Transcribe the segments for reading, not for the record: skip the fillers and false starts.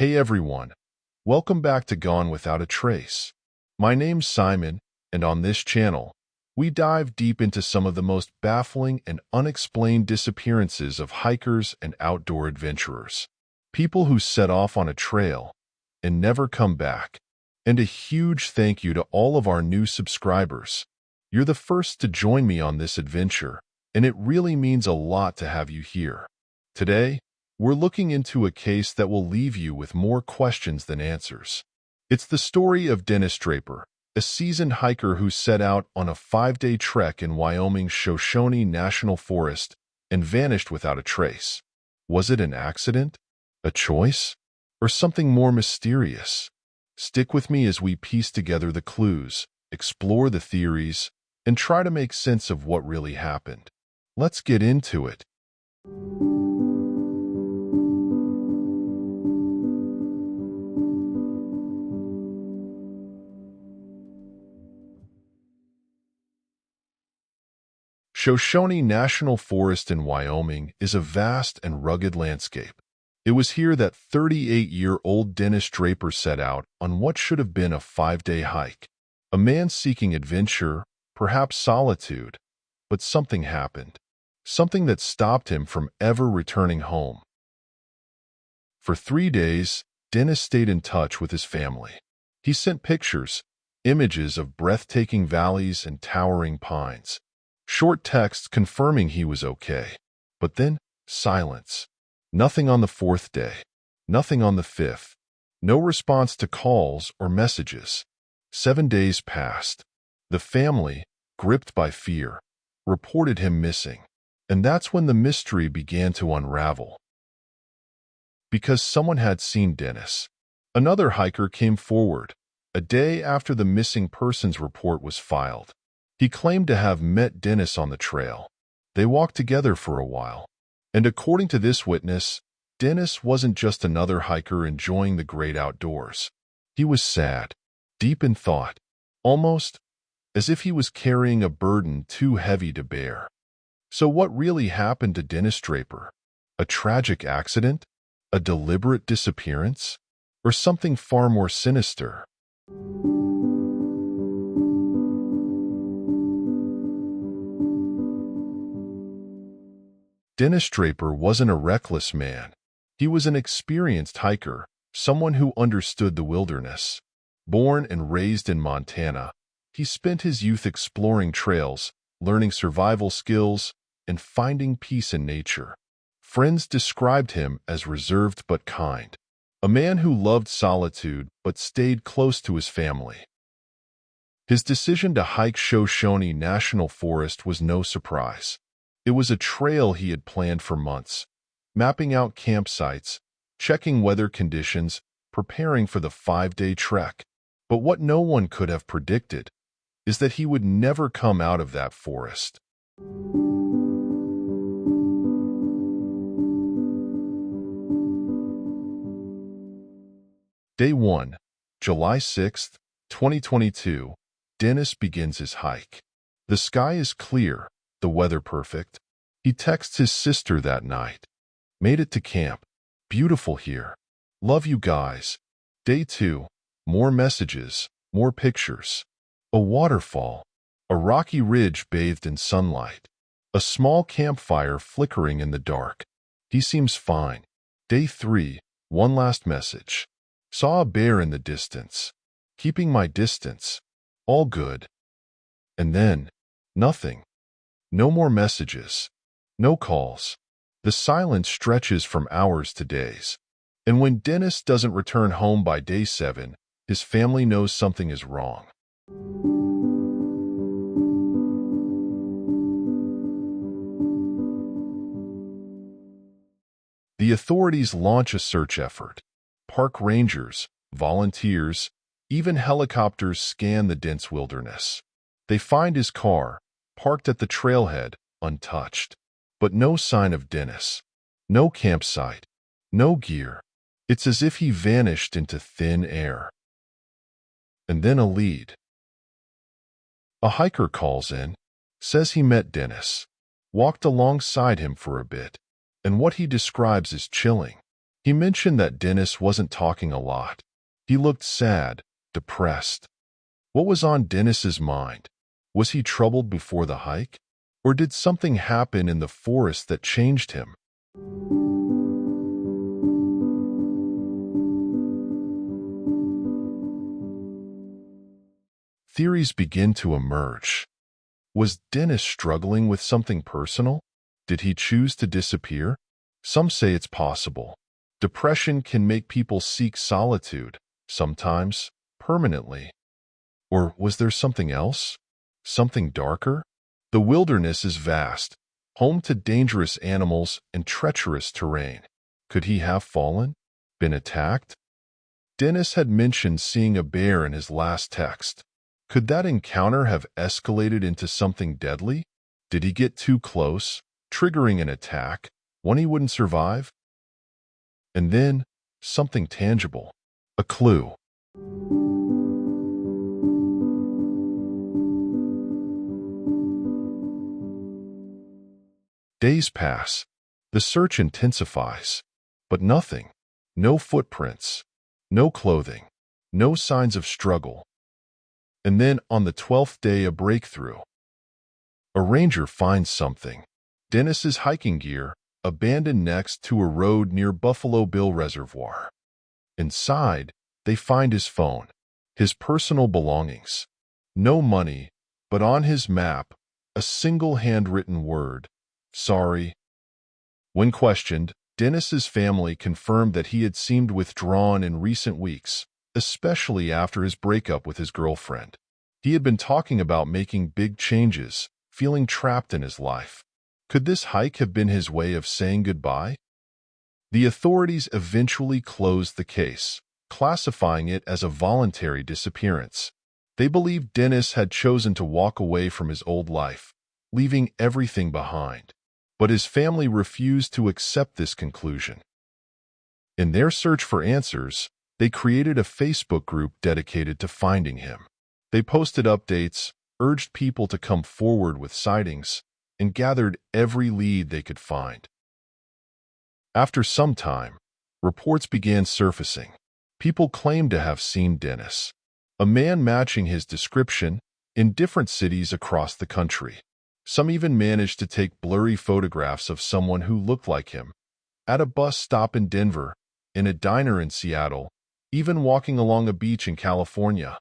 Hey everyone, welcome back to Gone Without a Trace. My name's Simon, and on this channel, we dive deep into some of the most baffling and unexplained disappearances of hikers and outdoor adventurers. People who set off on a trail and never come back. And a huge thank you to all of our new subscribers. You're the first to join me on this adventure, and it really means a lot to have you here. Today, we're looking into a case that will leave you with more questions than answers. It's the story of Dennis Draper, a seasoned hiker who set out on a 5-day trek in Wyoming's Shoshone National Forest and vanished without a trace. Was it an accident, a choice, or something more mysterious? Stick with me as we piece together the clues, explore the theories, and try to make sense of what really happened. Let's get into it. Shoshone National Forest in Wyoming is a vast and rugged landscape. It was here that 38-year-old Dennis Draper set out on what should have been a 5-day hike. A man seeking adventure, perhaps solitude, but something happened. Something that stopped him from ever returning home. For 3 days, Dennis stayed in touch with his family. He sent pictures, images of breathtaking valleys and towering pines. Short texts confirming he was okay. But then, silence. Nothing on the 4th day. Nothing on the 5th. No response to calls or messages. 7 days passed. The family, gripped by fear, reported him missing. And that's when the mystery began to unravel. Because someone had seen Dennis. Another hiker came forward, a day after the missing persons report was filed. He claimed to have met Dennis on the trail. They walked together for a while. And according to this witness, Dennis wasn't just another hiker enjoying the great outdoors. He was sad, deep in thought, almost as if he was carrying a burden too heavy to bear. So what really happened to Dennis Draper? A tragic accident? A deliberate disappearance? Or something far more sinister? Dennis Draper wasn't a reckless man. He was an experienced hiker, someone who understood the wilderness. Born and raised in Montana, he spent his youth exploring trails, learning survival skills, and finding peace in nature. Friends described him as reserved but kind, a man who loved solitude but stayed close to his family. His decision to hike Shoshone National Forest was no surprise. It was a trail he had planned for months, mapping out campsites, checking weather conditions, preparing for the 5-day trek. But what no one could have predicted is that he would never come out of that forest. Day 1, July 6, 2022, Dennis begins his hike. The sky is clear, the weather perfect. He texts his sister that night. Made it to camp. Beautiful here. Love you guys. Day 2, more messages, more pictures. A waterfall. A rocky ridge bathed in sunlight. A small campfire flickering in the dark. He seems fine. Day 3, one last message. Saw a bear in the distance. Keeping my distance. All good. And then, nothing. No more messages. No calls. The silence stretches from hours to days. And when Dennis doesn't return home by day 7, his family knows something is wrong. The authorities launch a search effort. Park rangers, volunteers, even helicopters scan the dense wilderness. They find his car, parked at the trailhead, untouched. But no sign of Dennis. No campsite. No gear. It's as if he vanished into thin air. And then a lead. A hiker calls in, says he met Dennis, walked alongside him for a bit, and what he describes is chilling. He mentioned that Dennis wasn't talking a lot. He looked sad, depressed. What was on Dennis's mind? Was he troubled before the hike? Or did something happen in the forest that changed him? Theories begin to emerge. Was Dennis struggling with something personal? Did he choose to disappear? Some say it's possible. Depression can make people seek solitude, sometimes permanently. Or was there something else? Something darker? The wilderness is vast, home to dangerous animals and treacherous terrain. Could he have fallen? Been attacked? Dennis had mentioned seeing a bear in his last text. Could that encounter have escalated into something deadly? Did he get too close, triggering an attack, one he wouldn't survive? And then, something tangible. A clue. Days pass. The search intensifies. But nothing. No footprints. No clothing. No signs of struggle. And then, on the 12th day, a breakthrough. A ranger finds something. Dennis's hiking gear, abandoned next to a road near Buffalo Bill Reservoir. Inside, they find his phone, his personal belongings. No money, but on his map, a single handwritten word, sorry. When questioned, Dennis's family confirmed that he had seemed withdrawn in recent weeks, especially after his breakup with his girlfriend. He had been talking about making big changes, feeling trapped in his life. Could this hike have been his way of saying goodbye? The authorities eventually closed the case, classifying it as a voluntary disappearance. They believed Dennis had chosen to walk away from his old life, leaving everything behind. But his family refused to accept this conclusion. In their search for answers, they created a Facebook group dedicated to finding him. They posted updates, urged people to come forward with sightings, and gathered every lead they could find. After some time, reports began surfacing. People claimed to have seen Dennis, a man matching his description, in different cities across the country. Some even managed to take blurry photographs of someone who looked like him, at a bus stop in Denver, in a diner in Seattle, even walking along a beach in California.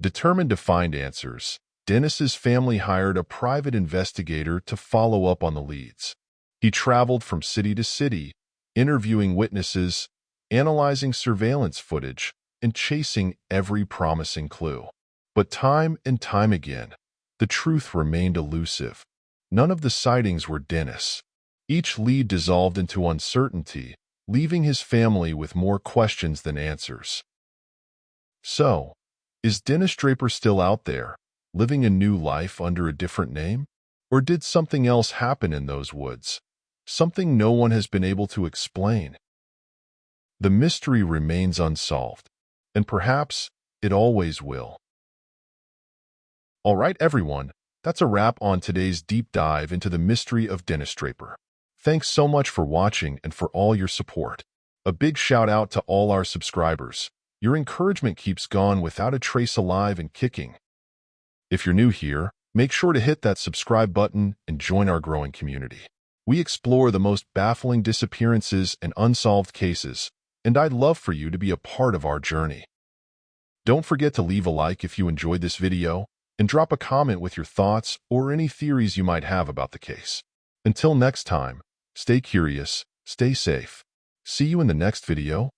Determined to find answers, Dennis's family hired a private investigator to follow up on the leads. He traveled from city to city, interviewing witnesses, analyzing surveillance footage, and chasing every promising clue. But time and time again, the truth remained elusive. None of the sightings were Dennis. Each lead dissolved into uncertainty, leaving his family with more questions than answers. So, is Dennis Draper still out there, living a new life under a different name? Or did something else happen in those woods? Something no one has been able to explain. The mystery remains unsolved, and perhaps it always will. All right, everyone, that's a wrap on today's deep dive into the mystery of Dennis Draper. Thanks so much for watching and for all your support. A big shout out to all our subscribers. Your encouragement keeps Gone Without a Trace alive and kicking. If you're new here, make sure to hit that subscribe button and join our growing community. We explore the most baffling disappearances and unsolved cases, and I'd love for you to be a part of our journey. Don't forget to leave a like if you enjoyed this video, and drop a comment with your thoughts or any theories you might have about the case. Until next time, stay curious, stay safe. See you in the next video.